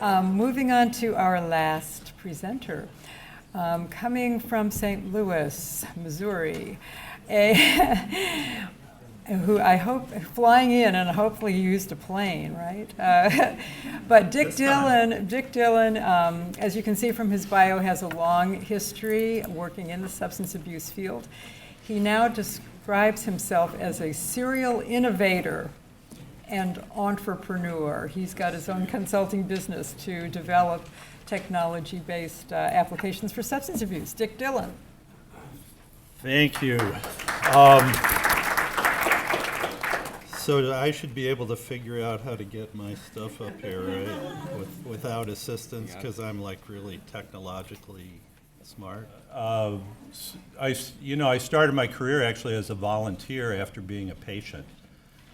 Moving on to our last presenter, coming from St. Louis, Missouri, who I hope, flying in, and hopefully you used a plane, right? But Dick Dillon, as you can see from his bio, has a long history working in the substance abuse field. He now describes himself as a serial innovator and entrepreneur. He's got his own consulting business to develop technology-based applications for substance abuse. Dick Dillon. Thank you. So I should be able to figure out how to get my stuff up here, right? Without assistance, because I'm like really technologically smart. I started my career actually as a volunteer after being a patient,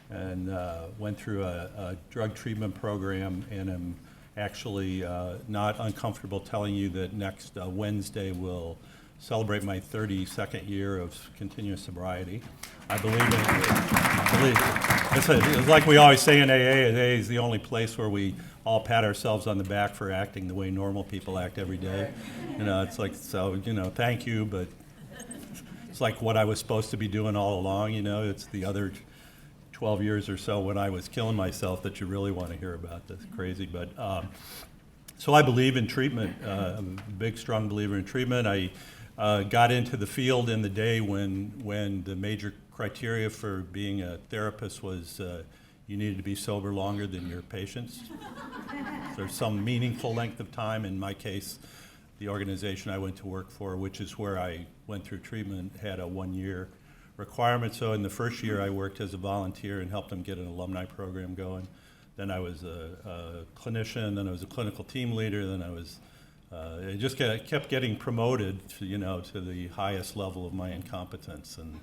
and went through a drug treatment program, and am actually not uncomfortable telling you that next Wednesday will celebrate my 32nd year of continuous sobriety. I believe it's like we always say in AA, AA is the only place where we all pat ourselves on the back for acting the way normal people act every day. It's like, so, thank you, but it's like what I was supposed to be doing all along, it's the other 12 years or so when I was killing myself that you really want to hear about. That's crazy, but so I believe in treatment. I'm a big, strong believer in treatment. I got into the field in the day when the major criteria for being a therapist was you needed to be sober longer than your patients. There's some meaningful length of time. In my case, the organization I went to work for, which is where I went through treatment, had a 1-year requirement. So in the first year, I worked as a volunteer and helped them get an alumni program going. Then I was a clinician, then I was a clinical team leader, then I was it just kept getting promoted to the highest level of my incompetence. And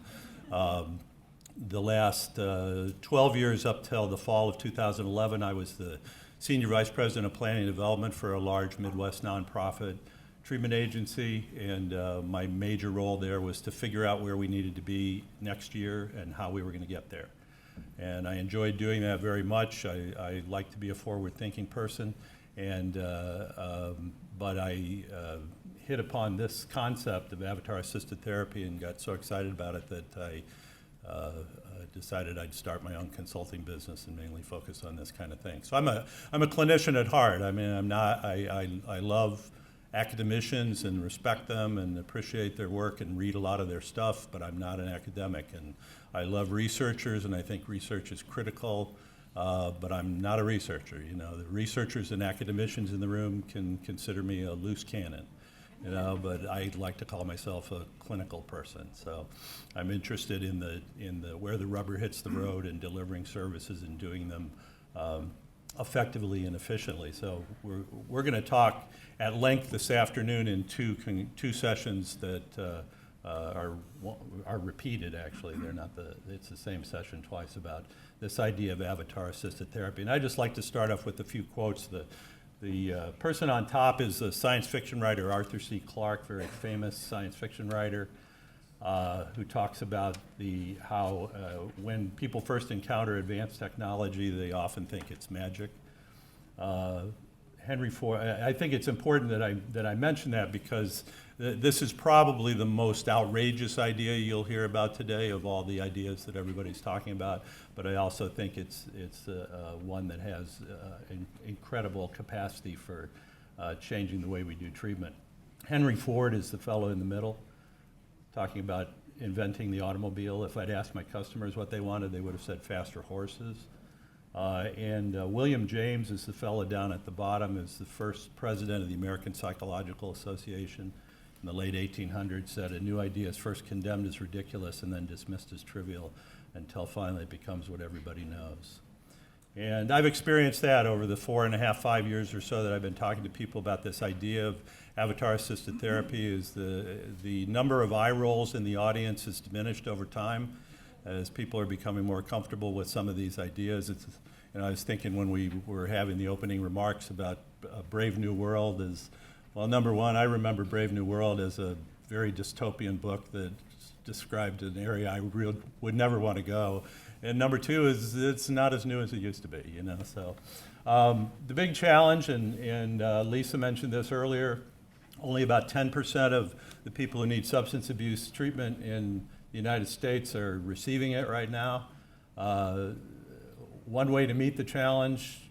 the last 12 years up till the fall of 2011, I was the Senior Vice President of Planning and Development for a large Midwest nonprofit treatment agency, and my major role there was to figure out where we needed to be next year and how we were going to get there. And I enjoyed doing that very much. I like to be a forward-thinking person, and but I hit upon this concept of avatar-assisted therapy and got so excited about it that I decided I'd start my own consulting business and mainly focus on this kind of thing. So I'm a clinician at heart. I mean, I love academicians and respect them and appreciate their work and read a lot of their stuff, but I'm not an academic. And I love researchers, and I think research is critical, but I'm not a researcher. The researchers and academicians in the room can consider me a loose cannon, but I like to call myself a clinical person. So I'm interested in the where the rubber hits the road and delivering services and doing them effectively and efficiently. So we're going to talk at length this afternoon in two sessions that are repeated. Actually, they're not it's the same session twice, about this idea of avatar-assisted therapy. And I just like to start off with a few quotes. The person on top is a science fiction writer, Arthur C. Clarke, very famous science fiction writer, who talks about how when people first encounter advanced technology, they often think it's magic. Henry Ford, I think it's important that I mention that because this is probably the most outrageous idea you'll hear about today of all the ideas that everybody's talking about, but I also think it's one that has incredible capacity for changing the way we do treatment. Henry Ford is the fellow in the middle, talking about inventing the automobile. If I'd asked my customers what they wanted, they would have said faster horses. And William James is the fellow down at the bottom, is the first president of the American Psychological Association in the late 1800s, said a new idea is first condemned as ridiculous and then dismissed as trivial until finally it becomes what everybody knows. And I've experienced that over the 4.5, 5 years or so that I've been talking to people about this idea of avatar-assisted therapy. Is the number of eye rolls in the audience has diminished over time as people are becoming more comfortable with some of these ideas. I was thinking when we were having the opening remarks about Brave New World well, number one, I remember Brave New World as a very dystopian book that described an area I would never want to go. And number two is it's not as new as it used to be, So The big challenge, and Lisa mentioned this earlier, only about 10% of the people who need substance abuse treatment in the United States are receiving it right now. One way to meet the challenge,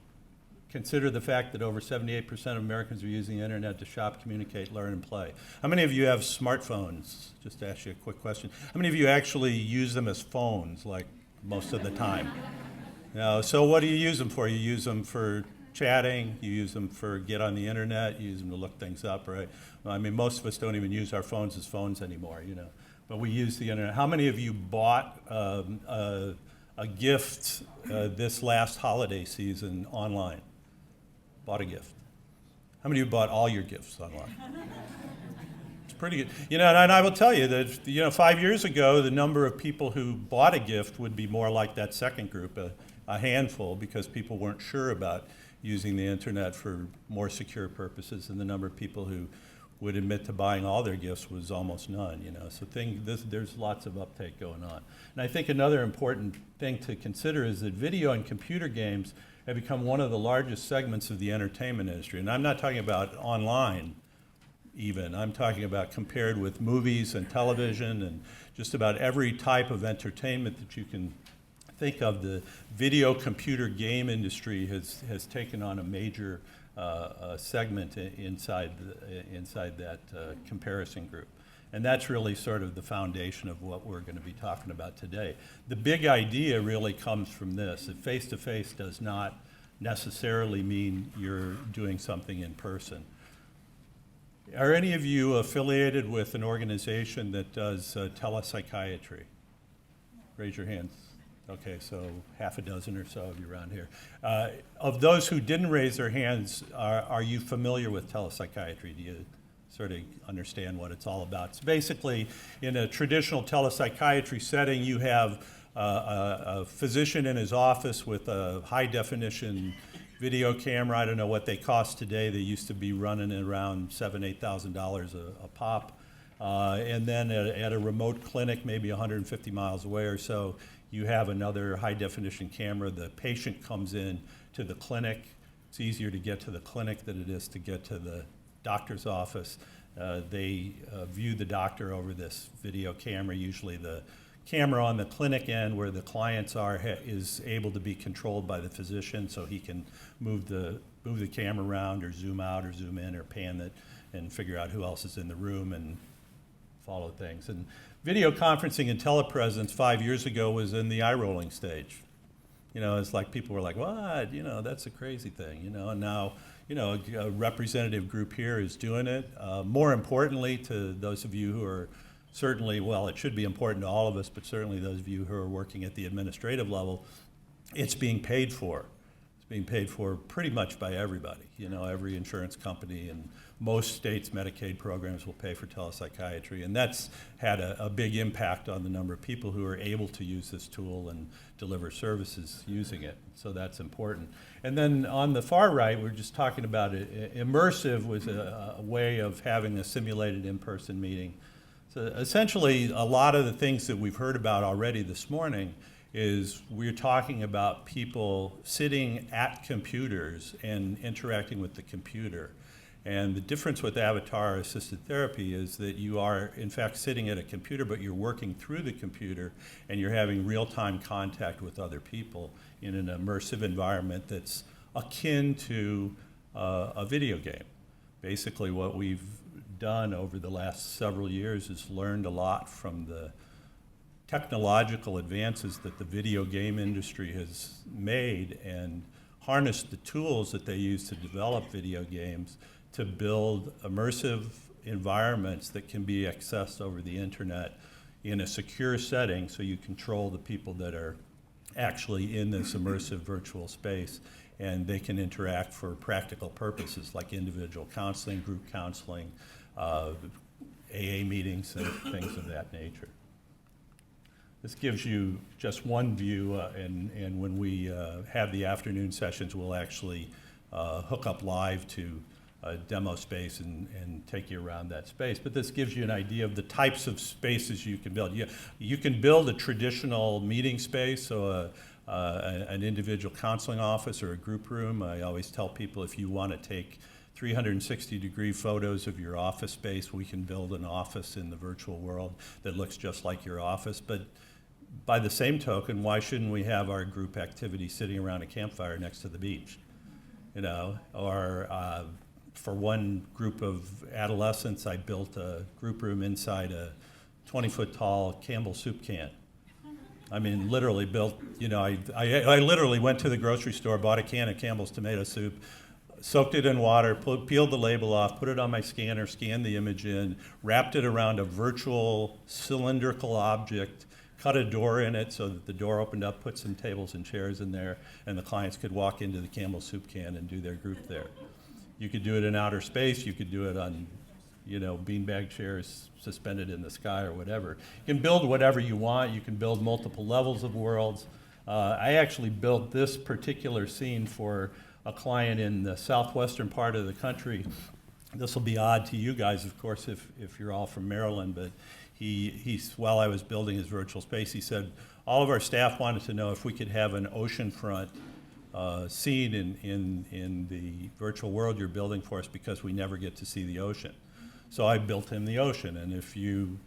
consider the fact that over 78% of Americans are using the internet to shop, communicate, learn, and play. How many of you have smartphones? Just to ask you a quick question. How many of you actually use them as phones, like most of the time? So what do you use them for? You use them for chatting, you use them for get on the internet, you use them to look things up, right? Well, I mean, most of us don't even use our phones as phones anymore, you know. But we use the internet. How many of you bought a gift this last holiday season online? Bought a gift. How many of you bought all your gifts online? It's pretty good. You know, and I will tell you that, you know, 5 years ago, the number of people who bought a gift would be more like that second group, a handful, because people weren't sure about using the internet for more secure purposes, and the number of people who would admit to buying all their gifts was almost none, you know. So there's lots of uptake going on. And I think another important thing to consider is that video and computer games have become one of the largest segments of the entertainment industry. And I'm not talking about online even. I'm talking about compared with movies and television and just about every type of entertainment that you can think of. The video computer game industry has taken on a major segment inside that comparison group. And that's really sort of the foundation of what we're going to be talking about today. The big idea really comes from this, that face-to-face does not necessarily mean you're doing something in person. Are any of you affiliated with an organization that does telepsychiatry? Raise your hands. Okay, so half a dozen or so of you around here. Of those who didn't raise their hands, are you familiar with telepsychiatry? Do you sort of understand what it's all about? So basically, in a traditional telepsychiatry setting, you have a physician in his office with a high-definition video camera. I don't know what they cost today. They used to be running around $7,000, $8,000 a pop. And then at a remote clinic, maybe 150 miles away or so, you have another high-definition camera. The patient comes in to the clinic. It's easier to get to the clinic than it is to get to the doctor's office. They view the doctor over this video camera. Usually the camera on the clinic end where the clients are is able to be controlled by the physician, so he can move the camera around or zoom out or zoom in or pan it and figure out who else is in the room and follow things. And video conferencing and telepresence 5 years ago was in the eye-rolling stage. You know, it's like people were like, what? You know, that's a crazy thing, you know, and now, you know, a representative group here is doing it. More importantly, to those of you who are certainly, well, it should be important to all of us, but certainly those of you who are working at the administrative level, it's being paid for. It's being paid for pretty much by everybody. You know, every insurance company and most states' Medicaid programs will pay for telepsychiatry, and that's had a big impact on the number of people who are able to use this tool and deliver services using it. So that's important. And then on the far right, we're just talking about it. Immersive was a way of having a simulated in-person meeting. So essentially, a lot of the things that we've heard about already this morning is we're talking about people sitting at computers and interacting with the computer. And the difference with avatar-assisted therapy is that you are, in fact, sitting at a computer, but you're working through the computer, and you're having real-time contact with other people in an immersive environment that's akin to a video game. Basically, what we've done over the last several years is learned a lot from the technological advances that the video game industry has made and harnessed the tools that they use to develop video games to build immersive environments that can be accessed over the internet in a secure setting, so you control the people that are actually in this immersive virtual space, and they can interact for practical purposes like individual counseling, group counseling, AA meetings, and things of that nature. This gives you just one view, and when we have the afternoon sessions, we'll actually hook up live to a demo space and take you around that space. But this gives you an idea of the types of spaces you can build. You can build a traditional meeting space, so an individual counseling office or a group room. I always tell people if you want to take 360-degree photos of your office space, we can build an office in the virtual world that looks just like your office. But by the same token, why shouldn't we have our group activity sitting around a campfire next to the beach? You know, or for one group of adolescents, I built a group room inside a 20-foot tall Campbell soup can. I mean, literally built, you know, I literally went to the grocery store, bought a can of Campbell's tomato soup, soaked it in water, peeled the label off, put it on my scanner, scanned the image in, wrapped it around a virtual cylindrical object, cut a door in it so that the door opened up, put some tables and chairs in there, and the clients could walk into the Campbell soup can and do their group there. You could do it in outer space, you could do it on, you know, beanbag chairs suspended in the sky or whatever. You can build whatever you want, you can build multiple levels of worlds. I actually built this particular scene for a client in the southwestern part of the country. This will be odd to you guys, of course, if you're all from Maryland, but he's while I was building his virtual space, he said, all of our staff wanted to know if we could have an oceanfront scene in the virtual world you're building for us because we never get to see the ocean. So I built him the ocean, and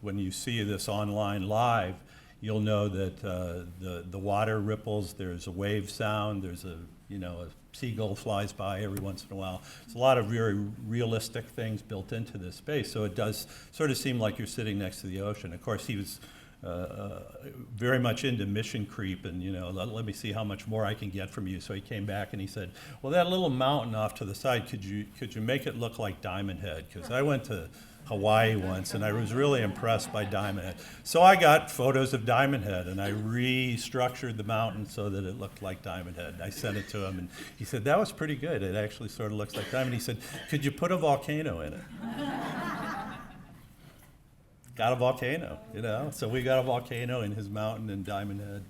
when you see this online live, you'll know that the water ripples, there's a wave sound, there's a seagull flies by every once in a while. It's a lot of very realistic things built into this space, so it does sort of seem like you're sitting next to the ocean. Of course, he was very much into mission creep, and let me see how much more I can get from you. So he came back and he said, well, that little mountain off to the side, could you make it look like Diamond Head? Because I went to Hawaii once and I was really impressed by Diamond Head. So I got photos of Diamond Head and I restructured the mountain so that it looked like Diamond Head. I sent it to him and he said, that was pretty good. It actually sort of looks like Diamond. He said, could you put a volcano in it? Got a volcano, So we got a volcano in his mountain and Diamond Head,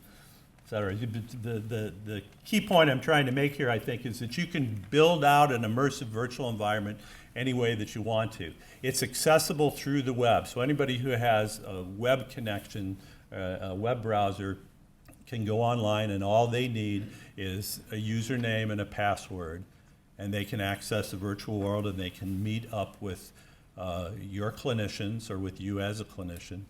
et cetera. The key point I'm trying to make here, I think, is that you can build out an immersive virtual environment any way that you want to. It's accessible through the web, so anybody who has a web connection, a web browser, can go online and all they need is a username and a password, and they can access the virtual world and they can meet up with your clinicians or with you as a clinician.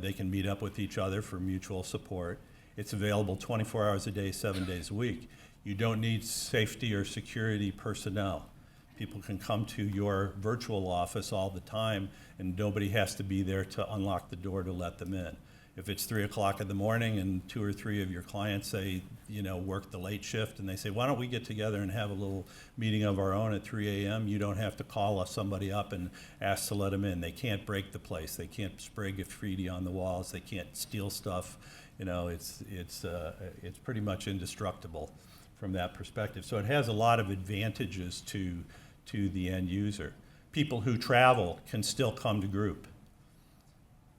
They can meet up with each other for mutual support. It's available 24 hours a day, 7 days a week. You don't need safety or security personnel. People can come to your virtual office all the time and nobody has to be there to unlock the door to let them in. If it's 3 o'clock in the morning and 2 or 3 of your clients say, work the late shift and they say, why don't we get together and have a little meeting of our own at 3 a.m., you don't have to call somebody up and ask to let them in. They can't break the place. They can't spray graffiti on the walls. They can't steal stuff. It's pretty much indestructible from that perspective. So it has a lot of advantages to the end user. People who travel can still come to group.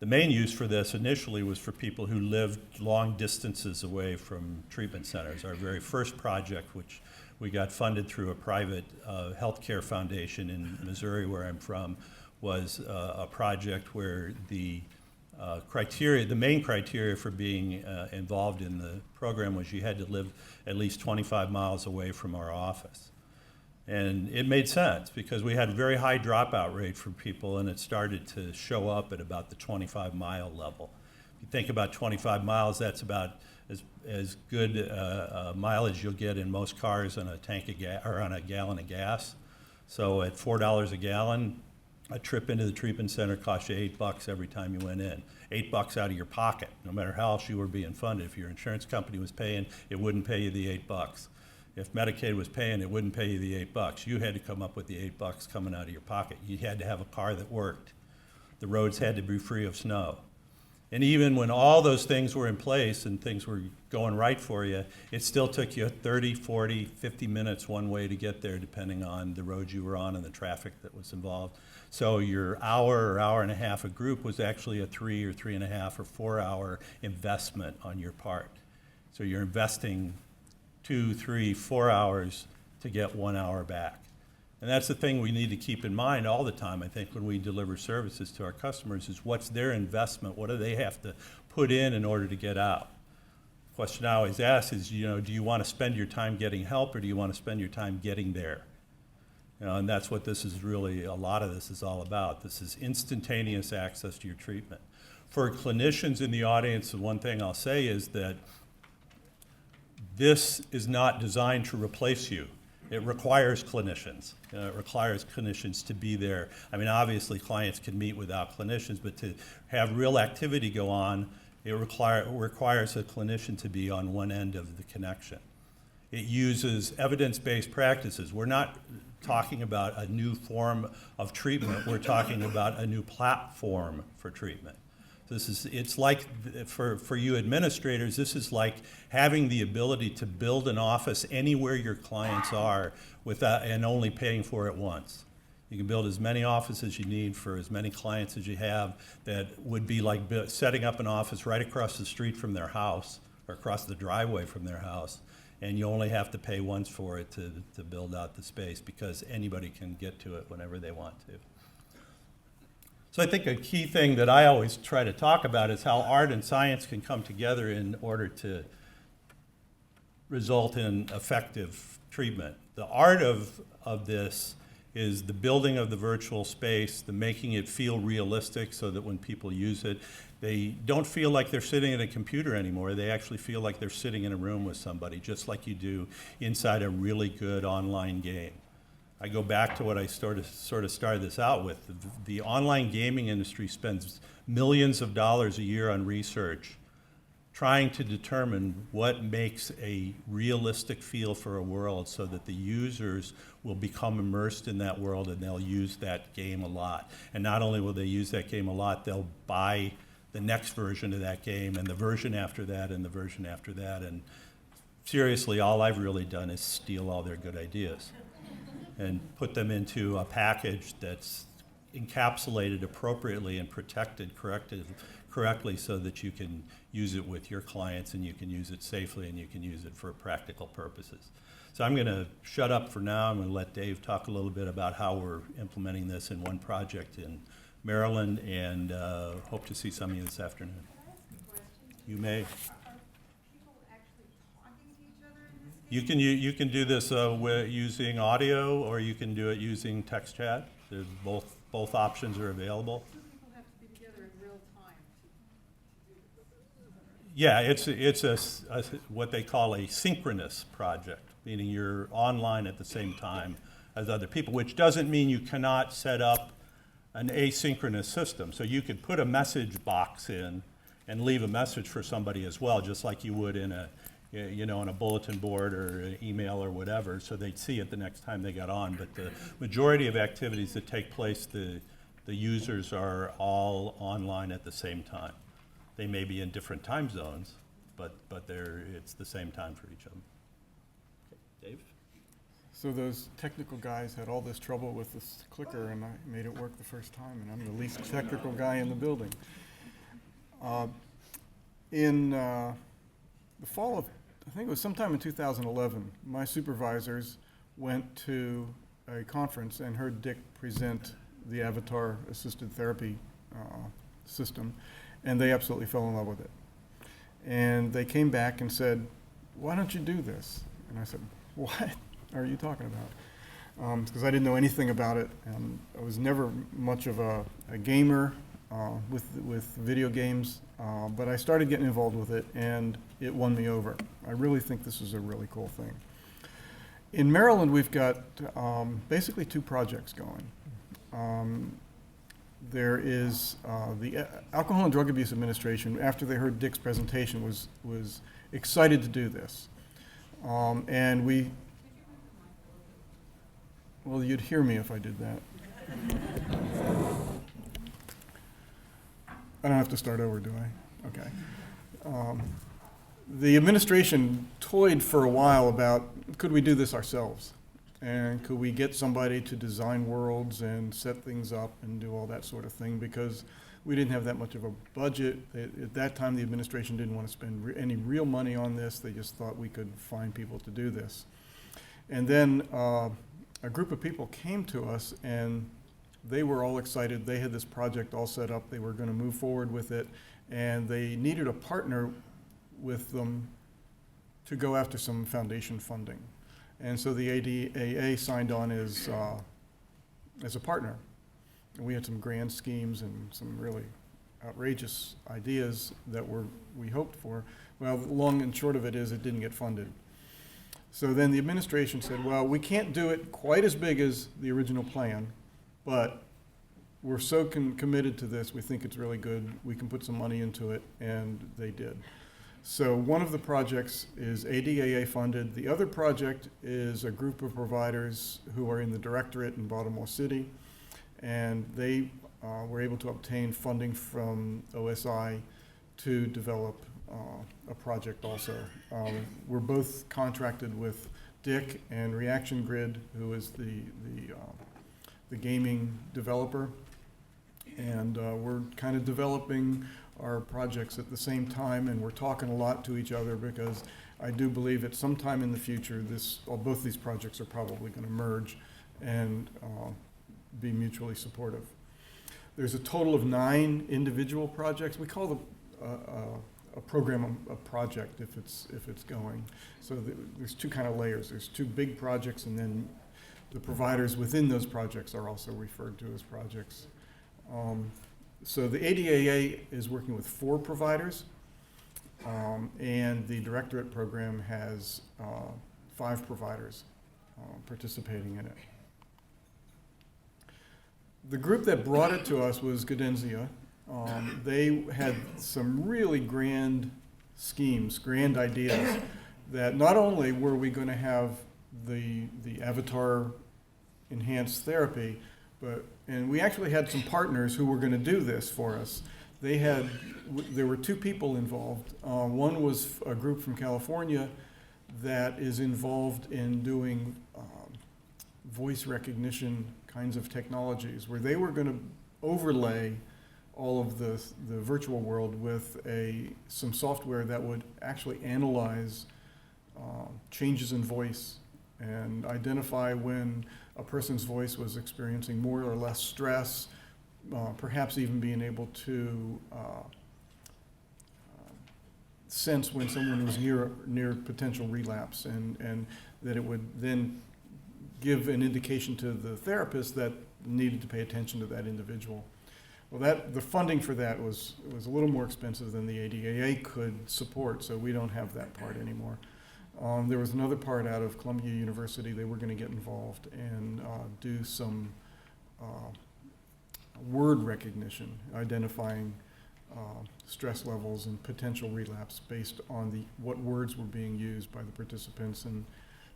The main use for this initially was for people who lived long distances away from treatment centers. Our very first project, which we got funded through a private healthcare foundation in Missouri, where I'm from, was a project where the main criteria for being involved in the program was you had to live at least 25 miles away from our office. And it made sense because we had a very high dropout rate for people and it started to show up at about the 25-mile level. If you think about 25 miles, that's about as good mileage you'll get in most cars on a tank of gas or on a gallon of gas. So at $4 a gallon, a trip into the treatment center cost you $8 every time you went in. $8 out of your pocket, no matter how else you were being funded. If your insurance company was paying, it wouldn't pay you the $8. If Medicaid was paying, it wouldn't pay you the $8. You had to come up with the $8 coming out of your pocket. You had to have a car that worked. The roads had to be free of snow. And even when all those things were in place and things were going right for you, it still took you 30, 40, 50 minutes one way to get there, depending on the road you were on and the traffic that was involved. So your hour or hour and a half a group was actually a 3 or 3.5 or 4 hour investment on your part. So you're investing 2, 3, 4 hours to get 1 hour back. And that's the thing we need to keep in mind all the time, I think, when we deliver services to our customers is what's their investment? What do they have to put in order to get out? question I always ask is, do you want to spend your time getting help, or do you want to spend your time getting there? And that's what this is really, a lot of this is all about. This is instantaneous access to your treatment. For clinicians in the audience, the one thing I'll say is that this is not designed to replace you. It requires clinicians. It requires clinicians to be there. I mean, obviously clients can meet without clinicians, but to have real activity go on, it requires a clinician to be on one end of the connection. It uses evidence-based practices. We're not talking about a new form of treatment. We're talking about a new platform for treatment. It's like, for you administrators, this is like having the ability to build an office anywhere your clients are and only paying for it once. You can build as many offices as you need for as many clients as you have. That would be like setting up an office right across the street from their house or across the driveway from their house, and you only have to pay once for it to build out the space, because anybody can get to it whenever they want to. So I think a key thing that I always try to talk about is how art and science can come together in order to result in effective treatment. The art of this is the building of the virtual space, the making it feel realistic so that when people use it, they don't feel like they're sitting at a computer anymore. They actually feel like they're sitting in a room with somebody, just like you do inside a really good online game. I go back to what I sort of started this out with. The online gaming industry spends millions of dollars a year on research trying to determine what makes a realistic feel for a world so that the users will become immersed in that world and they'll use that game a lot. And not only will they use that game a lot, they'll buy the next version of that game and the version after that and the version after that. And seriously, all I've really done is steal all their good ideas and put them into a package that's encapsulated appropriately and protected correctly so that you can use it with your clients and you can use it safely and you can use it for practical purposes. So I'm going to shut up for now. I'm going to let Dave talk a little bit about how we're implementing this in one project in Maryland, and hope to see some of you this afternoon. You may. People actually talking to each other in this game? You can do this using audio, or you can do it using text chat. There's both options are available. Two people have to be together in real time to do this. Yeah, it's what they call a synchronous project, meaning you're online at the same time as other people, which doesn't mean you cannot set up an asynchronous system. So you could put a message box in and leave a message for somebody as well, just like you would in on a bulletin board or an email or whatever, so they'd see it the next time they got on. But the majority of activities that take place, the users are all online at the same time. They may be in different time zones, but it's the same time for each of them. Okay, Dave? So those technical guys had all this trouble with this clicker, and I made it work the first time, and I'm the least technical guy in the building. In the fall of, I think it was sometime in 2011, my supervisors went to a conference and heard Dick present the Avatar Assisted Therapy system, and they absolutely fell in love with it. And they came back and said, "Why don't you do this?" And I said, "What are you talking about?" Because I didn't know anything about it, and I was never much of a gamer with video games, but I started getting involved with it, and it won me over. I really think this is a really cool thing. In Maryland, we've got basically two projects going. There is the Alcohol and Drug Abuse Administration, after they heard Dick's presentation, was excited to do this. And we, well, you'd hear me if I did that. I don't have to start over, do I? Okay. The administration toyed for a while about, could we do this ourselves? And could we get somebody to design worlds and set things up and do all that sort of thing? Because we didn't have that much of a budget. At that time, the administration didn't want to spend any real money on this. They just thought we could find people to do this. And then a group of people came to us, and they were all excited. They had this project all set up. They were going to move forward with it, and they needed a partner with them to go after some foundation funding. And so the ADAA signed on as a partner. And we had some grand schemes and some really outrageous ideas that we hoped for. Well, the long and short of it is it didn't get funded. So then the administration said, well, we can't do it quite as big as the original plan, but we're so committed to this, we think it's really good, we can put some money into it, and they did. So one of the projects is ADAA funded. The other project is a group of providers who are in the directorate in Baltimore City, and they were able to obtain funding from OSI to develop a project also. We're both contracted with Dick and Reaction Grid, who is the gaming developer, and we're kind of developing our projects at the same time, and we're talking a lot to each other because I do believe at some time in the future both these projects are probably going to merge and be mutually supportive. There's a total of 9 individual projects. We call a program a project if it's going. So there's 2 kind of layers. There's 2 big projects, and then the providers within those projects are also referred to as projects. So the ADAA is working with 4 providers, and the directorate program has 5 providers participating in it. The group that brought it to us was Gaudenzia. They had some really grand schemes, grand ideas, that not only were we going to have the avatar enhanced therapy, and we actually had some partners who were going to do this for us. There were 2 people involved. One was a group from California that is involved in doing voice recognition kinds of technologies, where they were going to overlay all of the virtual world with some software that would actually analyze changes in voice and identify when a person's voice was experiencing more or less stress, perhaps even being able to sense when someone was near potential relapse, and that it would then give an indication to the therapist that needed to pay attention to that individual. Well, the funding for that was a little more expensive than the ADAA could support, so we don't have that part anymore. There was another part out of Columbia University. They were going to get involved and do some word recognition, identifying stress levels and potential relapse based on what words were being used by the participants, and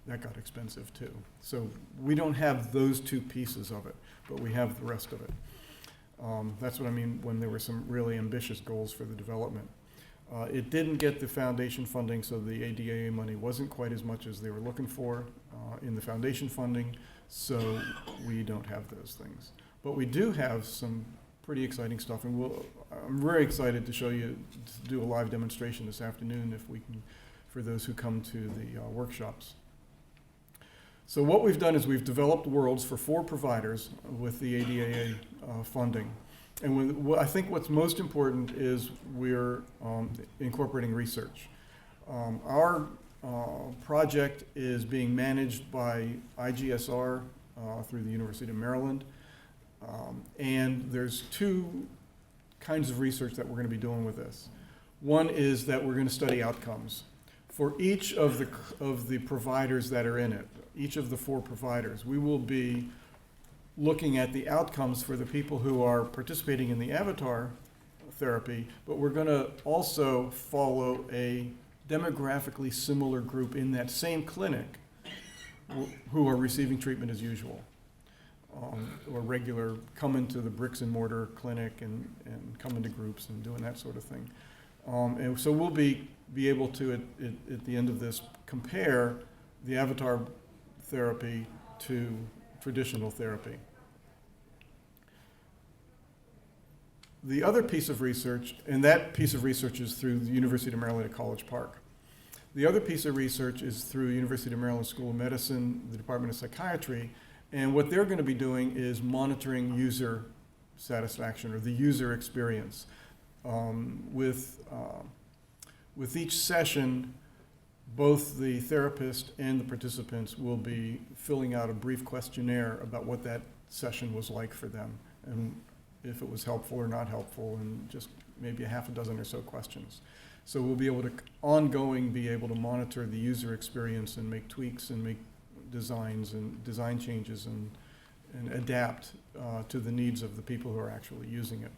that got expensive too. So we don't have those 2 pieces of it, but we have the rest of it. That's what I mean when there were some really ambitious goals for the development. It didn't get the foundation funding, so the ADAA money wasn't quite as much as they were looking for in the foundation funding, so we don't have those things. But we do have some pretty exciting stuff, and I'm very excited to show you, to do a live demonstration this afternoon if we can, for those who come to the workshops. So what we've done is we've developed worlds for 4 providers with the ADAA funding. And I think what's most important is we're incorporating research. Our project is being managed by IGSR through the University of Maryland. And there's 2 kinds of research that we're going to be doing with this. One is that we're going to study outcomes. For each of the providers that are in it, each of the 4 providers, we will be looking at the outcomes for the people who are participating in the avatar therapy, but we're going to also follow a demographically similar group in that same clinic who are receiving treatment as usual, or regular, come into the bricks and mortar clinic and come into groups and doing that sort of thing. And so we'll be able to, at the end of this, compare the avatar therapy to traditional therapy. The other piece of research, and that piece of research is through the University of Maryland at College Park. The other piece of research is through University of Maryland School of Medicine, the Department of Psychiatry, and what they're going to be doing is monitoring user satisfaction or the user experience. With each session, both the therapist and the participants will be filling out a brief questionnaire about what that session was like for them, and if it was helpful or not helpful, and just maybe a half a dozen or so questions. So we'll be able to ongoing be able to monitor the user experience and make tweaks and make designs and design changes and adapt to the needs of the people who are actually using it.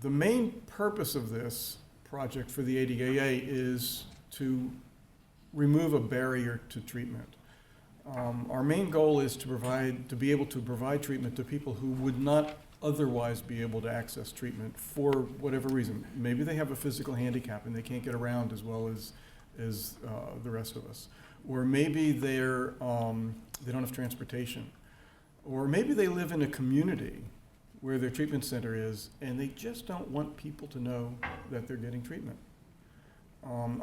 The main purpose of this project for the ADAA is to remove a barrier to treatment. Our main goal is to be able to provide treatment to people who would not otherwise be able to access treatment for whatever reason. Maybe they have a physical handicap and they can't get around as well as the rest of us. Or maybe they don't have transportation. Or maybe they live in a community where their treatment center is, and they just don't want people to know that they're getting treatment.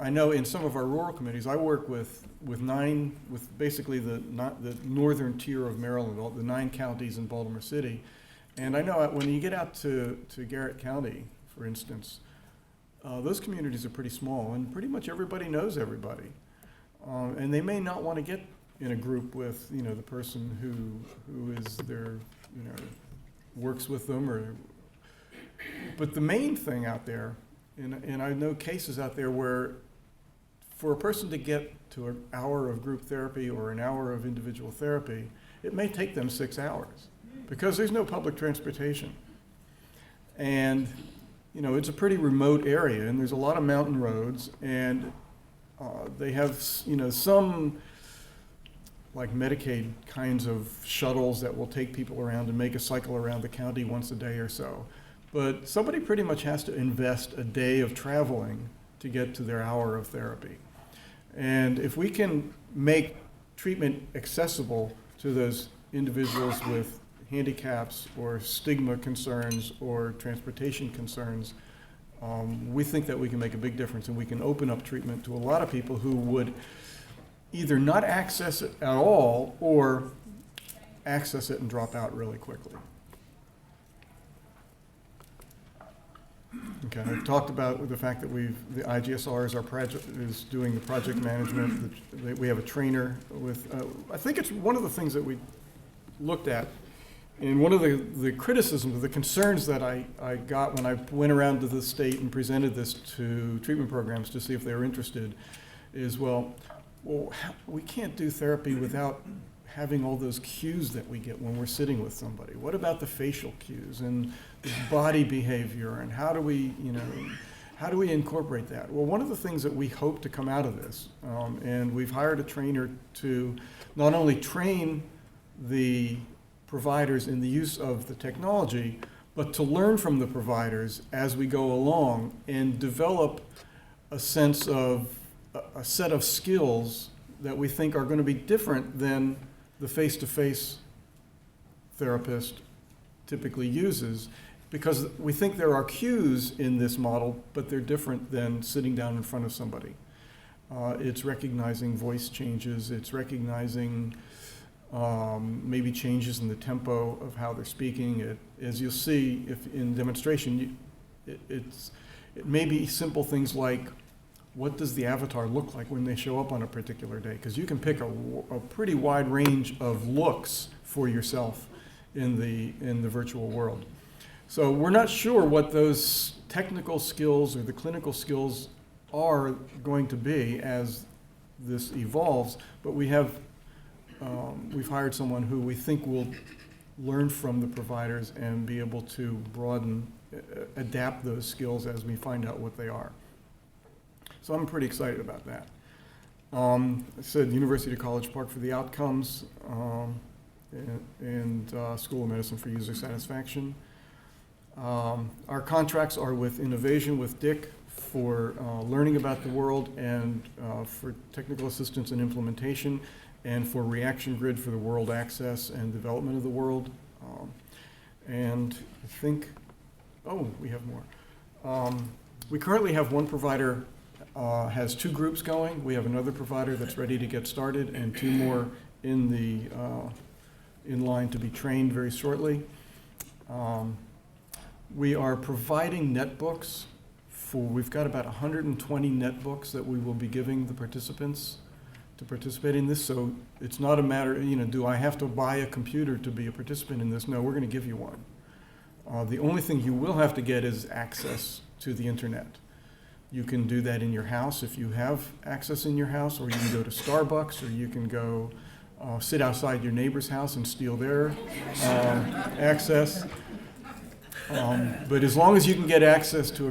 I know in some of our rural communities, I work with basically the northern tier of Maryland, all the 9 counties in Baltimore City. And I know when you get out to Garrett County, for instance, those communities are pretty small, and pretty much everybody knows everybody. And they may not want to get in a group with, the person who is their, works with them, but the main thing out there, and I know cases out there where for a person to get to an hour of group therapy or an hour of individual therapy, it may take them 6 hours because there's no public transportation. And, it's a pretty remote area, and there's a lot of mountain roads, and they have, some like Medicaid kinds of shuttles that will take people around and make a cycle around the county once a day or so. But somebody pretty much has to invest a day of traveling to get to their hour of therapy. And if we can make treatment accessible to those individuals with handicaps or stigma concerns or transportation concerns, we think that we can make a big difference, and we can open up treatment to a lot of people who would either not access it at all or access it and drop out really quickly. Okay, I've talked about the fact that the IGSR is doing the project management. We have a trainer with, I think it's one of the things that we looked at, and one of the criticisms, the concerns that I got when I went around to the state and presented this to treatment programs to see if they were interested is, well, we can't do therapy without having all those cues that we get when we're sitting with somebody. What about the facial cues and the body behavior, and how do we incorporate that? Well, one of the things that we hope to come out of this, and we've hired a trainer to not only train the providers in the use of the technology, but to learn from the providers as we go along and develop a sense of a set of skills that we think are going to be different than the face-to-face therapist typically uses, because we think there are cues in this model, but they're different than sitting down in front of somebody. It's recognizing voice changes, it's recognizing maybe changes in the tempo of how they're speaking. As you'll see if in demonstration, it may be simple things like, what does the avatar look like when they show up on a particular day? Because you can pick a pretty wide range of looks for yourself in the virtual world. So we're not sure what those technical skills or the clinical skills are going to be as this evolves, but we've hired someone who we think will learn from the providers and be able to adapt those skills as we find out what they are. So I'm pretty excited about that. I said University to College Park for the outcomes, and School of Medicine for user satisfaction. Our contracts are with Innovation with Dick for learning about the world, and for technical assistance and implementation, and for Reaction Grid for the world access and development of the world. And I think, we have more. We currently have one provider has 2 groups going. We have another provider that's ready to get started, and 2 more in line to be trained very shortly. We are providing netbooks we've got about 120 netbooks that we will be giving the participants to participate in this. So it's not a matter, do I have to buy a computer to be a participant in this? No, we're going to give you one. The only thing you will have to get is access to the internet. You can do that in your house if you have access in your house, or you can go to Starbucks, or you can go sit outside your neighbor's house and steal their access. But as long as you can get access to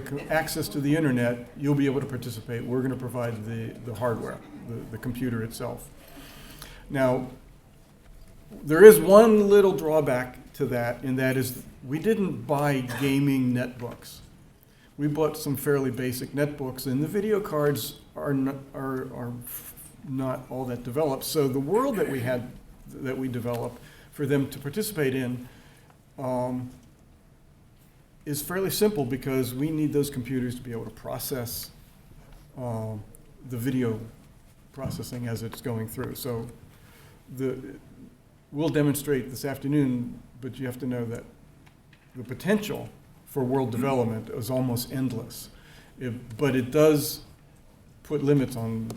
the internet, you'll be able to participate. We're going to provide the hardware, the computer itself. Now, there is one little drawback to that, and that is we didn't buy gaming netbooks. We bought some fairly basic netbooks, and the video cards are not all that developed. So the world that we developed for them to participate in is fairly simple, because we need those computers to be able to process the video processing as it's going through. So we'll demonstrate this afternoon, but you have to know that the potential for world development is almost endless. But it does put limits on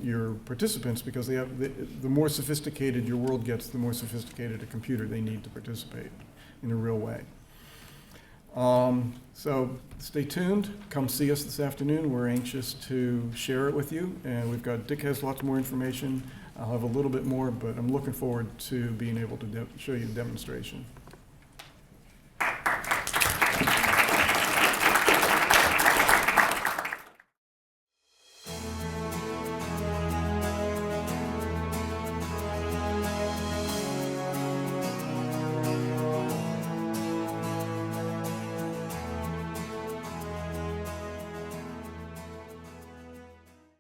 your participants, because the more sophisticated your world gets, the more sophisticated a computer they need to participate in a real way. So stay tuned. Come see us this afternoon. We're anxious to share it with you. And Dick has lots more information. I'll have a little bit more, but I'm looking forward to being able to show you a demonstration.